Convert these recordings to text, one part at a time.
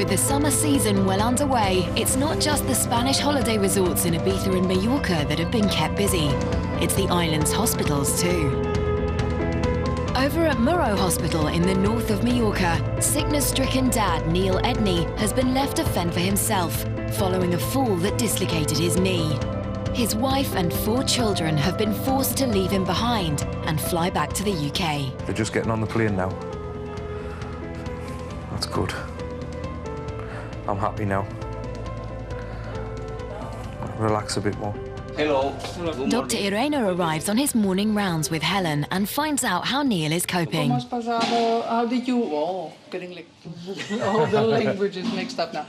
With the summer season well underway, it's not just the Spanish holiday resorts in Ibiza and Mallorca that have been kept busy. It's the island's hospitals too. Over at Muro Hospital in the north of Mallorca, sickness-stricken dad Neil Edney has been left to fend for himself following a fall that dislocated his knee. His wife and 4 children have been forced to leave him behind and fly back to the UK. They're just getting on the plane now. That's good. I'm happy now. Relax a bit more. Hello. Dr. Irena arrives on his morning rounds with Helen and finds out how Neil is coping. How did you... Oh, getting all the languages mixed up now.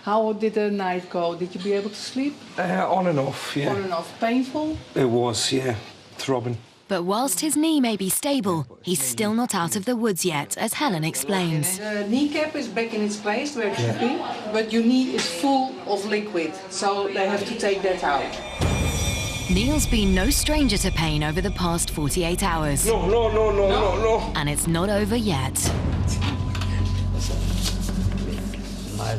How did the night go? Did you be able to sleep? On and off, yeah. On and off. Painful? It was, yeah. Throbbing. But whilst his knee may be stable, he's still not out of the woods yet, as Helen explains. The kneecap is back in its place where it should be, but your knee is full of liquid, so they have to take that out. Neil's been no stranger to pain over the past 48 hours. No. And it's not over yet.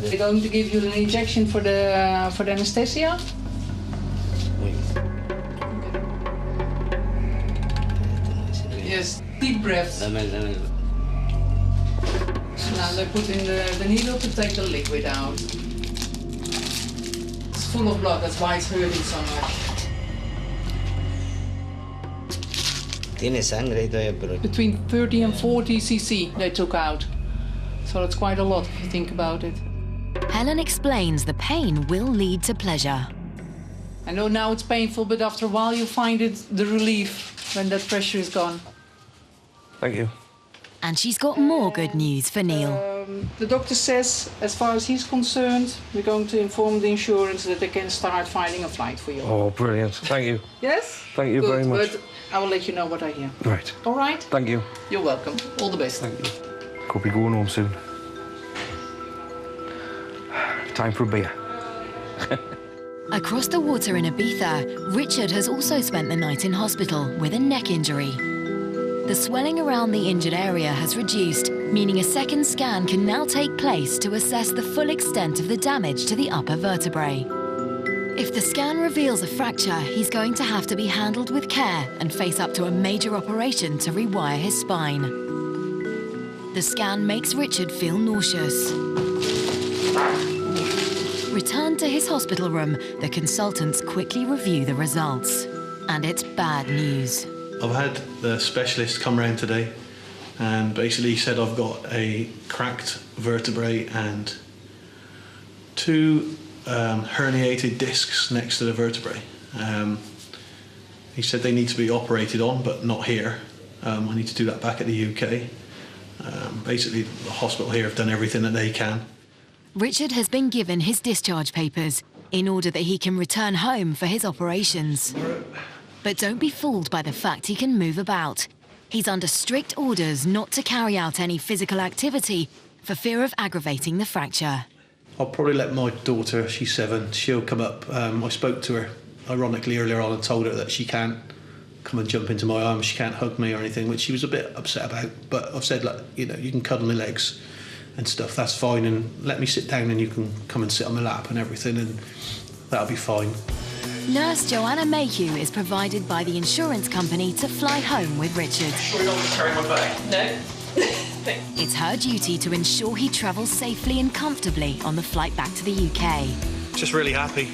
They're going to give you an injection for the anesthesia. Yes, deep breaths. Now they put in the needle to take the liquid out. It's full of blood, that's why it's hurting so much. Tiene sangre y todavía, pero... Between 30 and 40 cc they took out. So that's quite a lot if you think about it. Helen explains the pain will lead to pleasure. I know now it's painful, but after a while you find it the relief when that pressure is gone. Thank you. And she's got more good news for Neil. The doctor says, as far as he's concerned, we're going to inform the insurance that they can start finding a flight for you. Oh, brilliant. Thank you. Yes? Thank you very much. But I will let you know what I hear. Right. All right? Thank you. You're welcome. All the best. Thank you. Could be going home soon. Time for a beer. Across the water in Ibiza, Richard has also spent the night in hospital with a neck injury. The swelling around the injured area has reduced, meaning a second scan can now take place to assess the full extent of the damage to the upper vertebrae. If the scan reveals a fracture, he's going to have to be handled with care and face up to a major operation to rewire his spine. The scan makes Richard feel nauseous. Returned to his hospital room, the consultants quickly review the results. And it's bad news. I've had the specialist come round today and basically said I've got a cracked vertebrae and 2 herniated discs next to the vertebrae. He said they need to be operated on, but not here. I need to do that back at the UK. Basically, the hospital here have done everything that they can. Richard has been given his discharge papers in order that he can return home for his operations. But don't be fooled by the fact he can move about. He's under strict orders not to carry out any physical activity for fear of aggravating the fracture. I'll probably let my daughter, she's 7, she'll come up. I spoke to her, ironically, earlier on and told her that she can't come and jump into my arms, she can't hug me or anything, which she was a bit upset about. But I've said, like, you know, you can cuddle my legs and stuff, that's fine, and let me sit down and you can come and sit on my lap and everything, and that'll be fine. Nurse Joanna Mayhew is provided by the insurance company to fly home with Richard. Sure you don't want to carry my bag? No. It's her duty to ensure he travels safely and comfortably on the flight back to the UK. Just really happy,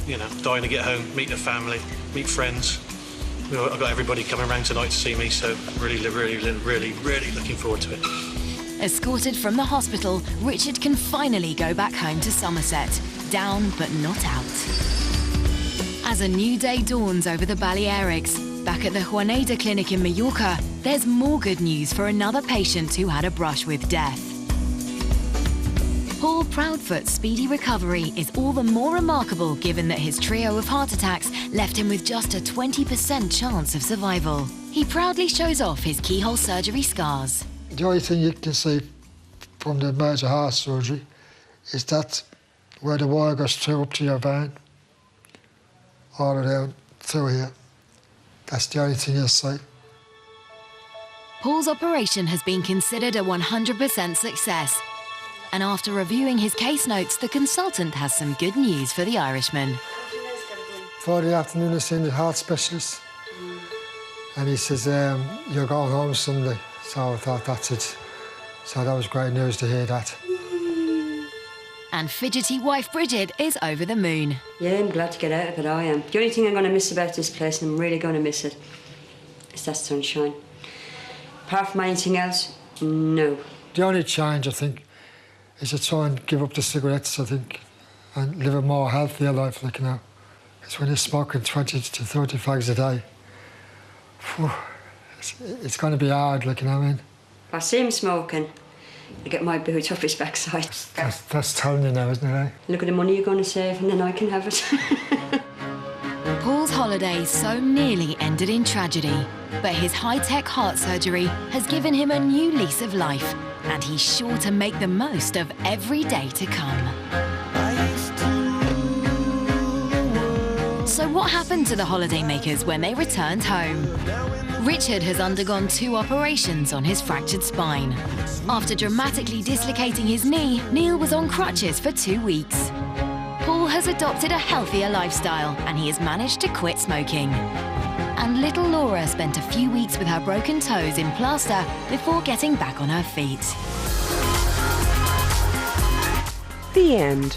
you know, dying to get home, meet the family, meet friends. You know, I've got everybody coming around tonight to see me, so really looking forward to it. Escorted from the hospital, Richard can finally go back home to Somerset, down but not out. As a new day dawns over the Balearics, back at the Juaneda Clinic in Mallorca, there's more good news for another patient who had a brush with death. Paul Proudfoot's speedy recovery is all the more remarkable given that his trio of heart attacks left him with just a 20% chance of survival. He proudly shows off his keyhole surgery scars. The only thing you can see from the major heart surgery is that where the wire goes through up to your vein, all around through here. That's the only thing you'll see. Paul's operation has been considered a 100% success, And after reviewing his case notes, the consultant has some good news for the Irishman. Friday afternoon, I seen the heart specialist. And he says, you're going home Sunday. So I thought, that's it. So that was great news to hear that. And fidgety wife Bridget is over the moon. Yeah, I'm glad to get out of it, I am. The only thing I'm going to miss about this place, and I'm really going to miss it, is that sunshine. Apart from anything else, no. The only change, I think, is to try and give up the cigarettes, I think, and live a more healthier life, like, you know. Because when you're smoking 20 to 30 fags a day, phew, it's going to be hard, like, you know what I mean? If I see him smoking, I get my boot off his backside. That's telling you now, isn't it, eh? Look at the money you're going to save, and then I can have it. Paul's holiday so nearly ended in tragedy, but his high-tech heart surgery has given him a new lease of life, and he's sure to make the most of every day to come. So what happened to the holidaymakers when they returned home? Richard has undergone 2 operations on his fractured spine. After dramatically dislocating his knee, Neil was on crutches for 2 weeks. Paul has adopted a healthier lifestyle and he has managed to quit smoking. And little Laura spent a few weeks with her broken toes in plaster before getting back on her feet. The end.